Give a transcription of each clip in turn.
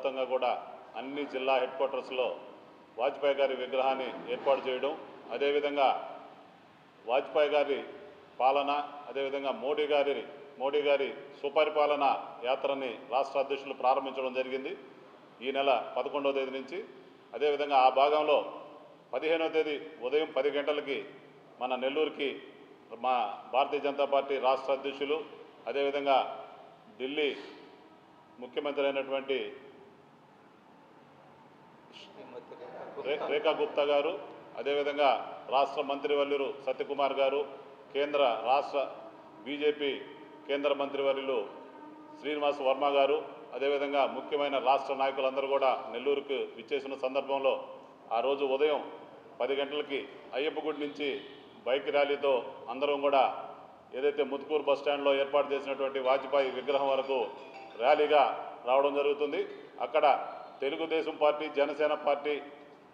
వ్యాప్తంగా కూడా అన్ని జిల్లా హెడ్ క్వార్టర్స్లో వాజ్పేయి గారి విగ్రహాన్ని ఏర్పాటు చేయడం, అదేవిధంగా వాజ్పేయి గారి పాలన, అదేవిధంగా మోడీ గారి సుపరిపాలన యాత్రని రాష్ట్ర అధ్యక్షులు ప్రారంభించడం జరిగింది ఈ నెల 11వ తేదీ నుంచి. అదేవిధంగా ఆ భాగంలో 15వ తేదీ ఉదయం 10 గంటలకి మన నెల్లూరుకి మా భారతీయ జనతా పార్టీ రాష్ట్ర అధ్యక్షులు, అదేవిధంగా ఢిల్లీ ముఖ్యమంత్రి అయినటువంటి రేఖా గుప్తా గారు, అదేవిధంగా రాష్ట్ర మంత్రివర్యులు సత్యకుమార్ గారు, రాష్ట్ర బీజేపీ కేంద్ర మంత్రివర్యులు శ్రీనివాస్ వర్మ గారు, అదేవిధంగా ముఖ్యమైన రాష్ట్ర నాయకులందరూ కూడా నెల్లూరుకు విచ్చేసిన సందర్భంలో ఆ రోజు ఉదయం 10 గంటలకి అయ్యప్పగుడి నుంచి బైక్ ర్యాలీతో అందరం కూడా ఏదైతే ముత్కూరు బస్టాండ్లో ఏర్పాటు చేసినటువంటి వాజ్పేయి విగ్రహం వరకు ర్యాలీగా రావడం జరుగుతుంది. అక్కడ Telugu Desam party, Janasena party,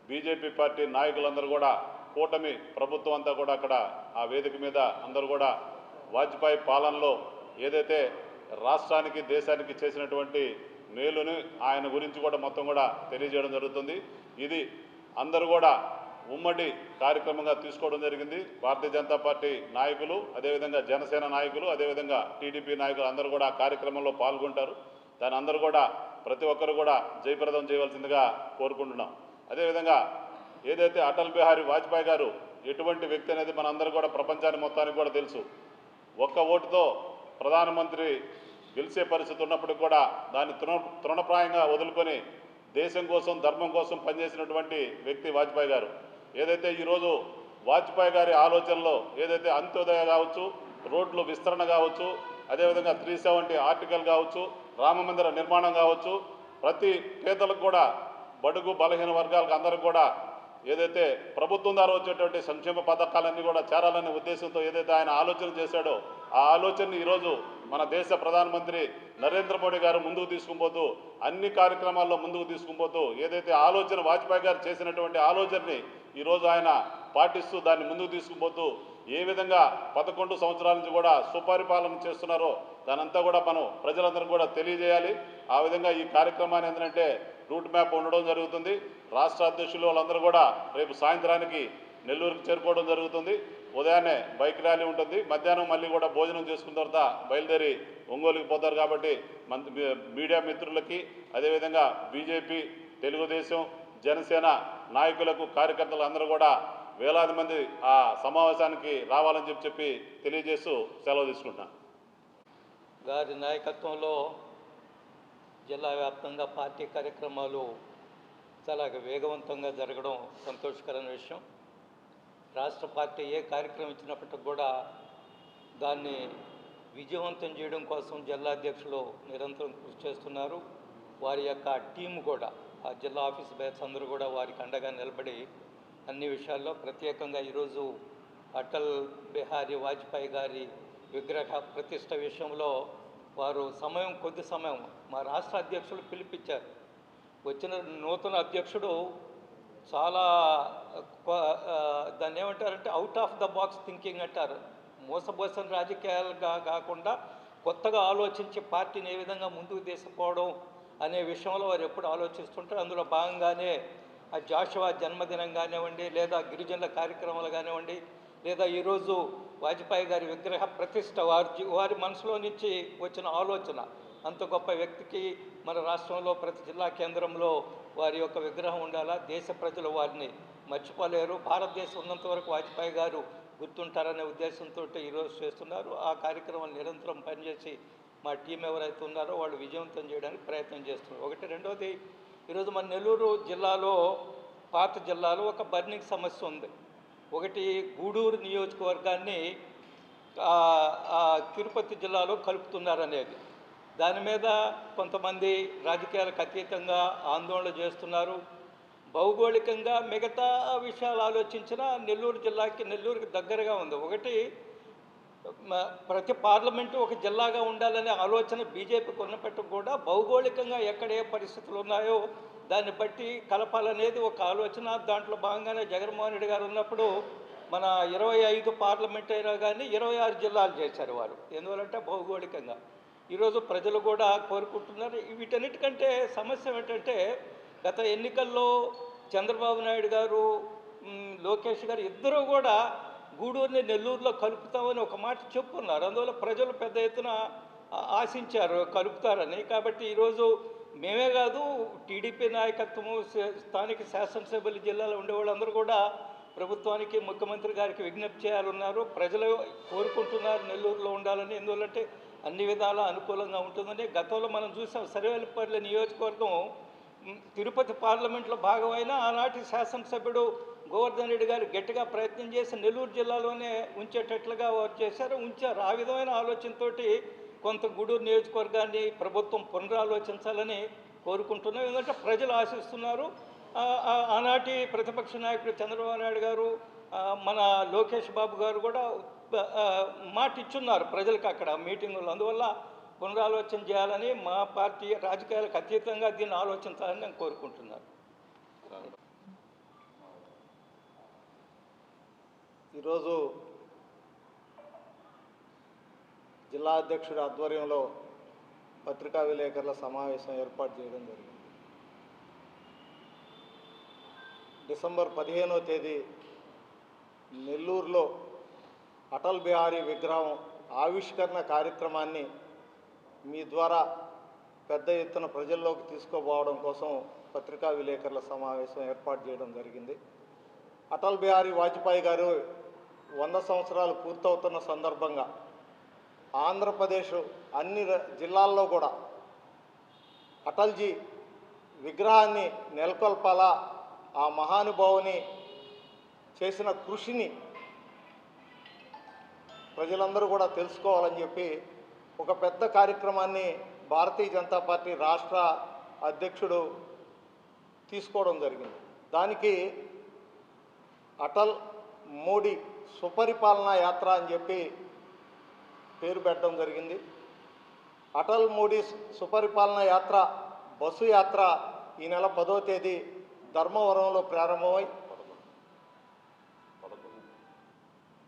BJP party నాయకులందరూ కూడా, కూటమి ప్రభుత్వం అంతా కూడా అక్కడ ఆ వేదిక మీద అందరూ కూడా వాజ్పేయి పాలనలో ఏదైతే రాష్ట్రానికి దేశానికి చేసినటువంటి మేలుని ఆయన గురించి కూడా మొత్తం కూడా తెలియజేయడం జరుగుతుంది. ఇది అందరూ కూడా ఉమ్మడి కార్యక్రమంగా తీసుకోవడం జరిగింది. భారతీయ జనతా పార్టీ నాయకులు, అదేవిధంగా జనసేన నాయకులు, అదేవిధంగా టీడీపీ నాయకులు అందరూ కూడా కార్యక్రమంలో పాల్గొంటారు. దాని అందరూ కూడా ప్రతి ఒక్కరు కూడా జయప్రదం చేయవలసిందిగా కోరుకుంటున్నాం. అదేవిధంగా ఏదైతే అటల్ బిహారీ వాజ్పేయి గారు ఎటువంటి వ్యక్తి అనేది మనందరూ కూడా ప్రపంచానికి మొత్తానికి కూడా తెలుసు. ఒక్క ఓటుతో ప్రధానమంత్రి గెలిచే పరిస్థితి ఉన్నప్పటికీ కూడా దాన్ని తృణప్రాయంగా వదులుకొని దేశం కోసం, ధర్మం కోసం పనిచేసినటువంటి వ్యక్తి వాజ్పేయి గారు. ఏదైతే ఈరోజు వాజ్పేయి గారి ఆలోచనలో ఏదైతే అంత్యోదయ కావచ్చు, రోడ్లు విస్తరణ కావచ్చు, అదేవిధంగా 370 ఆర్టికల్ కావచ్చు, రామమందిర నిర్మాణం కావచ్చు, ప్రతి పేదలకు కూడా, బడుగు బలహీన వర్గాలకు అందరూ కూడా ఏదైతే ప్రభుత్వం ద్వారా వచ్చేటువంటి సంక్షేమ పథకాలన్నీ కూడా చేరాలనే ఉద్దేశంతో ఏదైతే ఆయన ఆలోచన చేశాడో ఆ ఆలోచనని ఈరోజు మన దేశ ప్రధానమంత్రి నరేంద్ర మోడీ గారు ముందుకు తీసుకుపోతూ, అన్ని కార్యక్రమాల్లో ముందుకు తీసుకుపోతూ ఏదైతే ఆలోచన వాజ్పేయి గారు చేసినటువంటి ఆలోచనని ఈరోజు ఆయన పాటిస్తూ దాన్ని ముందుకు తీసుకుపోతూ ఏ విధంగా 11 సంవత్సరాల నుంచి కూడా సుపరిపాలన చేస్తున్నారో దానంతా కూడా మనం ప్రజలందరూ కూడా తెలియజేయాలి. ఆ విధంగా ఈ కార్యక్రమాన్ని ఏంటంటే రూట్ మ్యాప్ ఉండడం జరుగుతుంది. రాష్ట్ర అధ్యక్షులు వాళ్ళందరూ కూడా రేపు సాయంత్రానికి నెల్లూరుకి చేరుకోవడం జరుగుతుంది. ఉదయాన్నే బైక్ ర్యాలీ ఉంటుంది, మధ్యాహ్నం మళ్ళీ కూడా భోజనం చేసుకున్న తర్వాత బయలుదేరి ఒంగోలుకి పోతారు. కాబట్టి మీడియా మిత్రులకి, అదేవిధంగా బీజేపీ, తెలుగుదేశం, జనసేన నాయకులకు, కార్యకర్తలు అందరూ కూడా వేలాది మంది ఆ సమావేశానికి రావాలని చెప్పి తెలియజేస్తూ సెలవు తీసుకుంటున్నాను. గారి నాయకత్వంలో జిల్లా వ్యాప్తంగా పార్టీ కార్యక్రమాలు చాలా వేగవంతంగా జరగడం సంతోషకరమైన విషయం. రాష్ట్ర పార్టీ ఏ కార్యక్రమం ఇచ్చినప్పటికి కూడా దాన్ని విజయవంతం చేయడం కోసం జిల్లా అధ్యక్షులు నిరంతరం కృషి చేస్తున్నారు. వారి యొక్క టీము కూడా, ఆ జిల్లా ఆఫీస్ బేర్స్ అందరూ కూడా వారికి అండగా నిలబడి అన్ని విషయాల్లో, ప్రత్యేకంగా ఈరోజు అటల్ బిహారీ వాజ్పేయి గారి విగ్రహ ప్రతిష్ట విషయంలో వారు కొద్ది సమయం మా రాష్ట్ర అధ్యక్షులు పిలిపించారు. వచ్చిన నూతన అధ్యక్షుడు చాలా దాన్ని ఏమంటారంటే out of the box thinking అంటారు. మోసపోసిన రాజకీయాలుగా కాకుండా కొత్తగా ఆలోచించి పార్టీని ఏ విధంగా ముందుకు తీసుకుపోవడం అనే విషయంలో వారు ఎప్పుడు ఆలోచిస్తుంటారు. అందులో భాగంగానే ఆ జాషువా జన్మదినం కానివ్వండి, లేదా గిరిజనుల కార్యక్రమాలు కానివ్వండి, లేదా ఈరోజు వాజ్పేయి గారి విగ్రహ ప్రతిష్ట వారి మనసులో నుంచి వచ్చిన ఆలోచన. అంత గొప్ప వ్యక్తికి మన రాష్ట్రంలో ప్రతి జిల్లా కేంద్రంలో వారి యొక్క విగ్రహం ఉండాలా. దేశ ప్రజలు వారిని మర్చిపోలేరు. భారతదేశం ఉన్నంత వరకు వాజ్పేయి గారు గుర్తుంటారనే ఉద్దేశంతో ఈరోజు చేస్తున్నారు. ఆ కార్యక్రమాలు నిరంతరం పనిచేసి మా టీం ఎవరైతే ఉన్నారో వాళ్ళు విజయవంతం చేయడానికి ప్రయత్నం చేస్తున్నారు. ఒకటి. రెండవది, ఈరోజు మన నెల్లూరు జిల్లాలో, పాత జిల్లాలో ఒక బర్నింగ్ సమస్య ఉంది. ఒకటి, గూడూరు నియోజకవర్గాన్ని తిరుపతి జిల్లాలో కలుపుతున్నారనేది. దాని మీద కొంతమంది రాజకీయాలకు అతీతంగా ఆందోళన చేస్తున్నారు. భౌగోళికంగా మిగతా విషయాలు ఆలోచించినా నెల్లూరుకి దగ్గరగా ఉంది. ఒకటి, ప్రతి పార్లమెంటు ఒక జిల్లాగా ఉండాలనే ఆలోచన బీజేపీకి ఉన్నప్పటికీ కూడా భౌగోళికంగా ఎక్కడ ఏ పరిస్థితులు ఉన్నాయో దాన్ని బట్టి కలపాలనేది ఒక ఆలోచన. దాంట్లో భాగంగానే జగన్మోహన్ రెడ్డి గారు ఉన్నప్పుడు మన 25 పార్లమెంట్ అయినా కానీ 26 జిల్లాలు చేశారు వారు. ఎందువలంటే భౌగోళికంగా ఈరోజు ప్రజలు కూడా కోరుకుంటున్నారు. వీటన్నిటికంటే సమస్య ఏంటంటే గత ఎన్నికల్లో చంద్రబాబు నాయుడు గారు, లోకేష్ గారు ఇద్దరూ కూడా గూడూరుని నెల్లూరులో కలుపుతామని ఒక మాట చెప్పున్నారు. అందువల్ల ప్రజలు పెద్ద ఎత్తున ఆశించారు కలుపుతారని. కాబట్టి ఈరోజు మేమే కాదు, టీడీపీ నాయకత్వము, స్థానిక శాసనసభ్యులు, జిల్లాలో ఉండేవాళ్ళందరూ కూడా ప్రభుత్వానికి, ముఖ్యమంత్రి గారికి విజ్ఞప్తి చేయాలన్నారు. ప్రజలు కోరుకుంటున్నారు నెల్లూరులో ఉండాలని. ఎందువల్లంటే అన్ని విధాలా అనుకూలంగా ఉంటుందని. గతంలో మనం చూసాం, సర్వేపల్లి నియోజకవర్గం తిరుపతి పార్లమెంట్లో భాగమైన ఆనాటి శాసనసభ్యుడు గోవర్ధన్ రెడ్డి గారు గట్టిగా ప్రయత్నం చేసి నెల్లూరు జిల్లాలోనే ఉంచేటట్లుగా ఉంచారు. ఆ విధమైన ఆలోచనతోటి కొంత గూడూరు నియోజకవర్గాన్ని ప్రభుత్వం పునరాలోచించాలని కోరుకుంటున్నాం. ఎందుకంటే ప్రజలు ఆశిస్తున్నారు. ఆనాటి ప్రతిపక్ష నాయకుడు చంద్రబాబు నాయుడు గారు, మన లోకేష్ బాబు గారు కూడా మాట ఇచ్చున్నారు ప్రజలకు అక్కడ మీటింగుల్లో. అందువల్ల పునరాలోచన చేయాలని, మా పార్టీ రాజకీయాలకు అతీతంగా దీన్ని ఆలోచించాలని నేను కోరుకుంటున్నాను. ఈరోజు జిల్లా అధ్యక్షుడి ఆధ్వర్యంలో పత్రికా విలేకరుల సమావేశం ఏర్పాటు చేయడం జరిగింది. డిసెంబర్ 15వ తేదీ నెల్లూరులో అటల్ బిహారీ విగ్రహం ఆవిష్కరణ కార్యక్రమాన్ని మీ ద్వారా పెద్ద ఎత్తున ప్రజల్లోకి తీసుకుపోవడం కోసం పత్రికా విలేకరుల సమావేశం ఏర్పాటు చేయడం జరిగింది. అటల్ బిహారీ వాజ్పేయి గారు 100 సంవత్సరాలు పూర్తవుతున్న సందర్భంగా ఆంధ్రప్రదేశ్ అన్ని జిల్లాల్లో కూడా అటల్జీ విగ్రహాన్ని నెలకొల్పాలా, ఆ మహానుభావుని చేసిన కృషిని ప్రజలందరూ కూడా తెలుసుకోవాలని చెప్పి ఒక పెద్ద కార్యక్రమాన్ని భారతీయ జనతా పార్టీ రాష్ట్ర అధ్యక్షుడు తీసుకోవడం జరిగింది. దానికి అటల్ మోడీ సుపరిపాలనా యాత్ర అని చెప్పి పేరు పెట్టడం జరిగింది. అటల్ మోడీ సుపరిపాలనా యాత్ర బస్సు యాత్ర ఈ నెల 10వ తేదీ ధర్మవరంలో ప్రారంభమై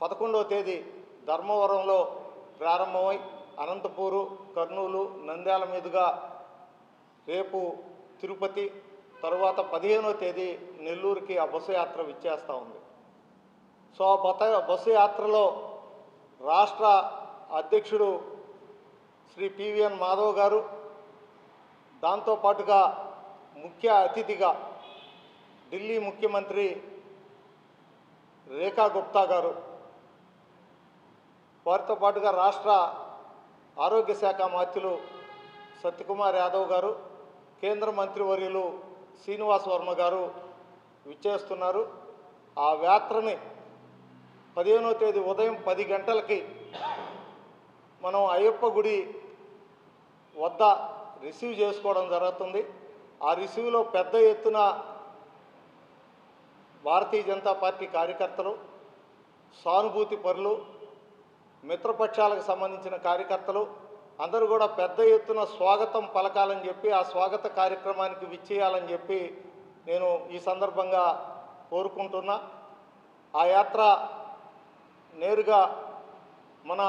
11వ తేదీ ధర్మవరంలో ప్రారంభమై అనంతపూరు, కర్నూలు, నంద్యాల మీదుగా రేపు తిరుపతి, తరువాత 15వ తేదీ నెల్లూరుకి ఆ బస్సు యాత్ర విచ్చేస్తూ ఉంది. సో ఆ బస్సు యాత్రలో రాష్ట్ర అధ్యక్షుడు శ్రీ పివిఎన్ మాధవ్ గారు, దాంతోపాటుగా ముఖ్య అతిథిగా ఢిల్లీ ముఖ్యమంత్రి రేఖా గుప్తా గారు, వారితో పాటుగా రాష్ట్ర ఆరోగ్య శాఖ మంత్రులు సత్యకుమార్ యాదవ్ గారు, కేంద్ర మంత్రివర్యులు శ్రీనివాస్ వర్మ గారు విచ్చేస్తున్నారు. ఆ యాత్రని 15వ తేదీ ఉదయం 10 గంటలకి మనం అయ్యప్ప గుడి వద్ద రిసీవ్ చేసుకోవడం జరుగుతుంది. ఆ రిసీవ్లో పెద్ద ఎత్తున భారతీయ జనతా పార్టీ కార్యకర్తలు, సానుభూతి పరులు, మిత్రపక్షాలకు సంబంధించిన కార్యకర్తలు అందరూ కూడా పెద్ద ఎత్తున స్వాగతం పలకాలని చెప్పి, ఆ స్వాగత కార్యక్రమానికి విచ్చేయాలని చెప్పి నేను ఈ సందర్భంగా కోరుకుంటున్నా. ఆ యాత్ర నేరుగా మన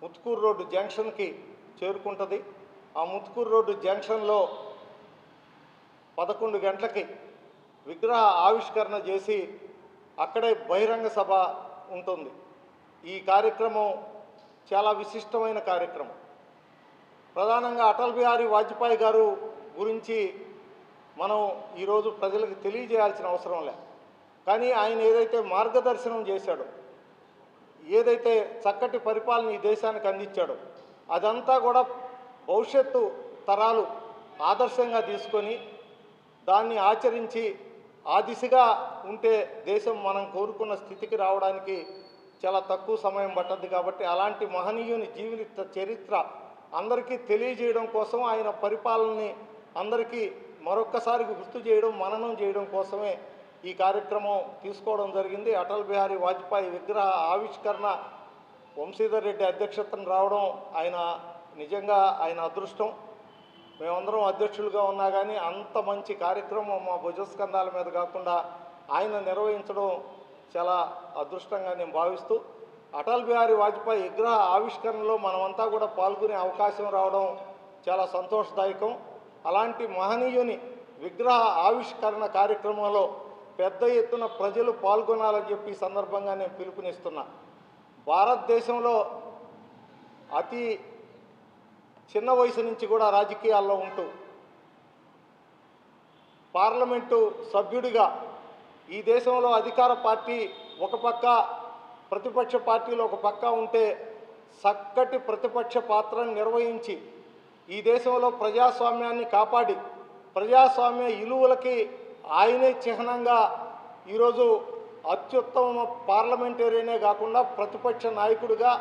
ముత్కూరు రోడ్డు జంక్షన్కి చేరుకుంటుంది. ఆ ముత్కూరు రోడ్డు జంక్షన్లో 11 గంటలకి విగ్రహ ఆవిష్కరణ చేసి అక్కడే బహిరంగ సభ ఉంటుంది. ఈ కార్యక్రమం చాలా విశిష్టమైన కార్యక్రమం. ప్రధానంగా అటల్ బిహారీ వాజ్పేయి గారు గురించి మనం ఈరోజు ప్రజలకు తెలియజేయాల్సిన అవసరం లేదు. కానీ ఆయన ఏదైతే మార్గదర్శనం చేశాడో, ఏదైతే చక్కటి పరిపాలన ఈ దేశానికి అందించాడో, అదంతా కూడా భవిష్యత్తు తరాలు ఆదర్శంగా తీసుకొని దాన్ని ఆచరించి ఆ దిశగా ఉంటే దేశం మనం కోరుకున్న స్థితికి రావడానికి చాలా తక్కువ సమయం పట్టద్ది. కాబట్టి అలాంటి మహనీయుని జీవిత చరిత్ర అందరికీ తెలియజేయడం కోసం, ఆయన పరిపాలనని అందరికీ మరొక్కసారి గుర్తు చేయడం, మననం చేయడం కోసమే ఈ కార్యక్రమం తీసుకోవడం జరిగింది. అటల్ బిహారీ వాజ్పేయి విగ్రహ ఆవిష్కరణ వంశీధర్ రెడ్డి అధ్యక్షతను రావడం నిజంగా ఆయన అదృష్టం. మేమందరం అధ్యక్షులుగా ఉన్నా కానీ అంత మంచి కార్యక్రమం మా భుజస్కంధాల మీద కాకుండా ఆయన నిర్వహించడం చాలా అదృష్టంగా నేను భావిస్తూ, అటల్ బిహారీ వాజ్పేయి విగ్రహ ఆవిష్కరణలో మనమంతా కూడా పాల్గొనే అవకాశం రావడం చాలా సంతోషదాయకం. అలాంటి మహనీయుని విగ్రహ ఆవిష్కరణ కార్యక్రమంలో పెద్ద ఎత్తున ప్రజలు పాల్గొనాలని చెప్పి ఈ సందర్భంగా నేను పిలుపునిస్తున్నా. భారతదేశంలో అతి చిన్న వయసు నుంచి కూడా రాజకీయాల్లో ఉంటూ పార్లమెంటు సభ్యుడిగా ఈ దేశంలో అధికార పార్టీ ఒక పక్క, ప్రతిపక్ష పార్టీలు ఒక పక్క ఉంటే చక్కటి ప్రతిపక్ష పాత్రను నిర్వహించి ఈ దేశంలో ప్రజాస్వామ్యాన్ని కాపాడి ప్రజాస్వామ్య విలువలకి ఆయనే చిహ్నంగా ఈరోజు అత్యుత్తమ పార్లమెంటేరియనే కాకుండా ప్రతిపక్ష నాయకుడిగా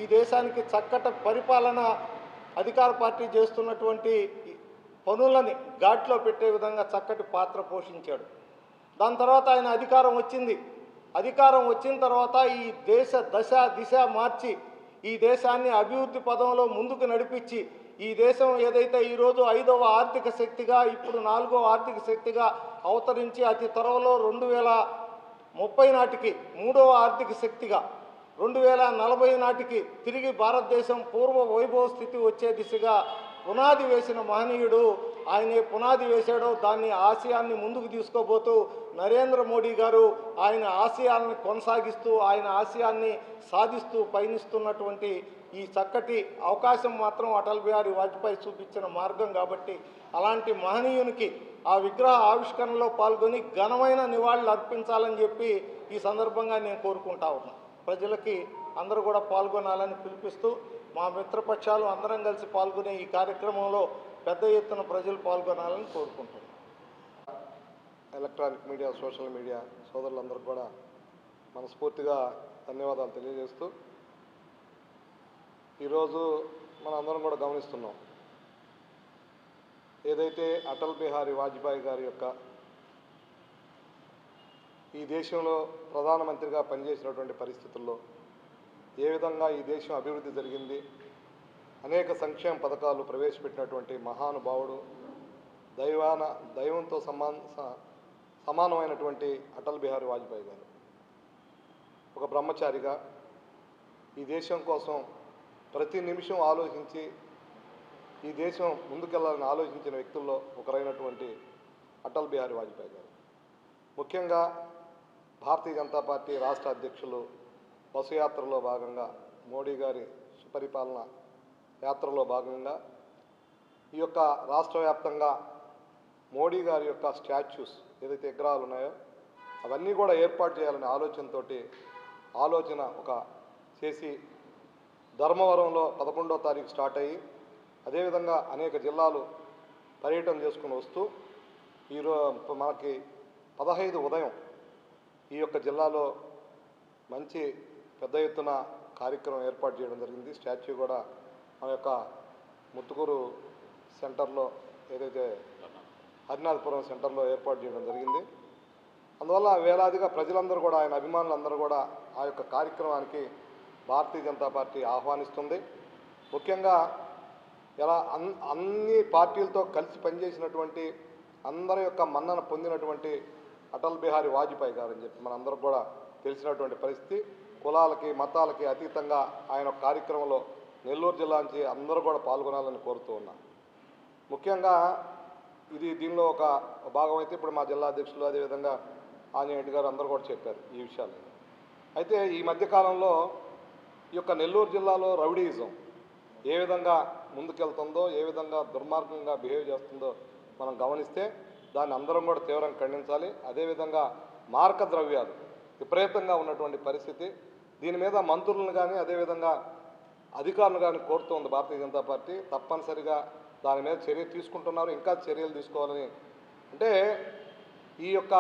ఈ దేశానికి చక్కటి పరిపాలన అధికార పార్టీ చేస్తున్నటువంటి పనులని ఘాట్లో పెట్టే విధంగా చక్కటి పాత్ర పోషించాడు. దాని తర్వాత ఆయన అధికారం వచ్చింది. అధికారం వచ్చిన తర్వాత ఈ దేశ దిశ మార్చి ఈ దేశాన్ని అభివృద్ధి పదంలో ముందుకు నడిపించి ఈ దేశం ఏదైతే ఈరోజు 5వ ఆర్థిక శక్తిగా, ఇప్పుడు 4వ ఆర్థిక శక్తిగా అవతరించి అతి త్వరలో 2030 నాటికి 3వ ఆర్థిక శక్తిగా, 2040 నాటికి తిరిగి భారతదేశం పూర్వ వైభవ స్థితి వచ్చే దిశగా పునాది వేసిన మహనీయుడు. ఆయన పునాది వేశాడో దాన్ని ఆశయాన్ని ముందుకు తీసుకోబోతూ నరేంద్ర మోడీ గారు ఆయన ఆశయాలను కొనసాగిస్తూ ఆయన ఆశయాన్ని సాధిస్తూ పయనిస్తున్నటువంటి ఈ చక్కటి అవకాశం మాత్రం అటల్ బిహారీ వాజ్పేయి చూపించిన మార్గం. కాబట్టి అలాంటి మహనీయునికి ఆ విగ్రహ ఆవిష్కరణలో పాల్గొని ఘనమైన నివాళులు అర్పించాలని చెప్పి ఈ సందర్భంగా నేను కోరుకుంటా ఉన్నా. ప్రజలకి అందరూ కూడా పాల్గొనాలని పిలిపిస్తూ మా మిత్రపక్షాలు అందరం కలిసి పాల్గొనే ఈ కార్యక్రమంలో పెద్ద ఎత్తున ప్రజలు పాల్గొనాలని కోరుకుంటున్నాను. ఎలక్ట్రానిక్ మీడియా, సోషల్ మీడియా సోదరులందరూ కూడా మనస్ఫూర్తిగా ధన్యవాదాలు తెలియజేస్తూ, ఈరోజు మనం అందరం కూడా గమనిస్తున్నాం, ఏదైతే అటల్ బిహారీ వాజ్పేయి గారి యొక్క ఈ దేశంలో ప్రధానమంత్రిగా పనిచేసినటువంటి పరిస్థితుల్లో ఏ విధంగా ఈ దేశం అభివృద్ధి జరిగింది, అనేక సంక్షేమ పథకాలు ప్రవేశపెట్టినటువంటి మహానుభావుడు, దైవంతో సమానమైనటువంటి అటల్ బిహారీ వాజ్పేయి గారు ఒక బ్రహ్మచారిగా ఈ దేశం కోసం ప్రతి నిమిషం ఆలోచించి ఈ దేశం ముందుకెళ్లాలని ఆలోచించిన వ్యక్తుల్లో ఒకరైనటువంటి అటల్ బిహారీ వాజ్పేయి గారు. ముఖ్యంగా భారతీయ జనతా పార్టీ రాష్ట్ర అధ్యక్షులు బస్సు యాత్రలో భాగంగా, మోడీ గారి సుపరిపాలన యాత్రలో భాగంగా ఈ యొక్క రాష్ట్ర వ్యాప్తంగా మోడీ గారి యొక్క స్టాచ్యూస్ ఏదైతే విగ్రహాలు ఉన్నాయో అవన్నీ కూడా ఏర్పాటు చేయాలనే ఆలోచన చేసి ధర్మవరంలో 11వ తారీఖు స్టార్ట్ అయ్యి అదేవిధంగా అనేక జిల్లాలు పర్యటన చేసుకుని వస్తూ మనకి 15 ఉదయం ఈ యొక్క జిల్లాలో మంచి పెద్ద ఎత్తున కార్యక్రమం ఏర్పాటు చేయడం జరిగింది. స్టాచ్యూ కూడా మన యొక్క ముత్తుకూరు సెంటర్లో, ఏదైతే హరినాథపురం సెంటర్లో ఏర్పాటు చేయడం జరిగింది. అందువల్ల వేలాదిగా ప్రజలందరూ కూడా, ఆయన అభిమానులందరూ కూడా ఆ యొక్క కార్యక్రమానికి భారతీయ జనతా పార్టీ ఆహ్వానిస్తుంది. ముఖ్యంగా ఇలా అన్ని పార్టీలతో కలిసి పనిచేసినటువంటి అందరి యొక్క మన్నన పొందినటువంటి అటల్ బిహారీ వాజ్పేయి గారు అని చెప్పి మనందరూ కూడా తెలిసినటువంటి పరిస్థితి. కులాలకి మతాలకి అతీతంగా ఆయన కార్యక్రమంలో నెల్లూరు జిల్లా నుంచి అందరూ కూడా పాల్గొనాలని కోరుతూ ఉన్నా. ముఖ్యంగా దీనిలో ఒక భాగం అయితే ఇప్పుడు మా జిల్లా అధ్యక్షులు అదేవిధంగా ఆంజనేయుడు గారు అందరూ కూడా చెప్పారు ఈ విషయాలు. అయితే ఈ మధ్యకాలంలో ఈ యొక్క నెల్లూరు జిల్లాలో రౌడీయిజం ఏ విధంగా ముందుకెళ్తుందో, ఏ విధంగా దుర్మార్గంగా బిహేవ్ చేస్తుందో మనం గమనిస్తే దాన్ని అందరం కూడా తీవ్రంగా ఖండించాలి. అదేవిధంగా మారక ద్రవ్యాలు విపరీతంగా ఉన్నటువంటి పరిస్థితి, దీని మీద మంత్రులను కానీ అదేవిధంగా అధికారులు కానీ కోరుతూ ఉంది భారతీయ జనతా పార్టీ. తప్పనిసరిగా దాని మీద చర్య తీసుకుంటున్నారు, ఇంకా చర్యలు తీసుకోవాలని. అంటే ఈ యొక్క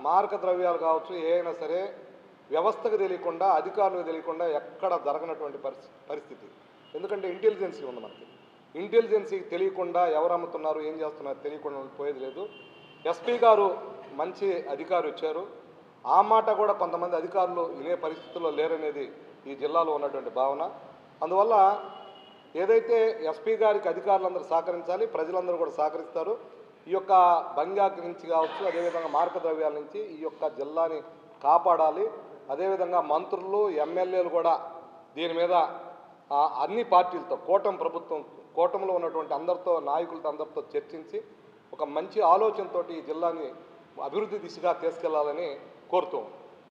మారక ద్రవ్యాలు కావచ్చు, ఏ అయినా సరే వ్యవస్థకు తెలియకుండా, అధికారులకు తెలియకుండా ఎక్కడ జరగనటువంటి పరిస్థితి. ఎందుకంటే ఇంటెలిజెన్సీ ఉంది మనకి. ఇంటెలిజెన్సీకి తెలియకుండా ఎవరు అమ్ముతున్నారు, ఏం చేస్తున్నారు తెలియకుండా పోయేది లేదు. ఎస్పీ గారు మంచి అధికారి వచ్చారు, ఆ మాట కూడా కొంతమంది అధికారులు వినే పరిస్థితుల్లో లేరనేది ఈ జిల్లాలో ఉన్నటువంటి భావన. అందువల్ల ఏదైతే ఎస్పీ గారికి అధికారులందరూ సహకరించాలి, ప్రజలందరూ కూడా సహకరిస్తారు. ఈ యొక్క బంగాకి నుంచి కావచ్చు, అదేవిధంగా మారక ద్రవ్యాల నుంచి ఈ యొక్క జిల్లాని కాపాడాలి. అదేవిధంగా మంత్రులు, ఎమ్మెల్యేలు కూడా దీని మీద అన్ని పార్టీలతో కూటమిలో ఉన్నటువంటి అందరితో నాయకులతో అందరితో చర్చించి ఒక మంచి ఆలోచనతోటి ఈ జిల్లాని అభివృద్ధి దిశగా తీసుకెళ్లాలని కోరుతూ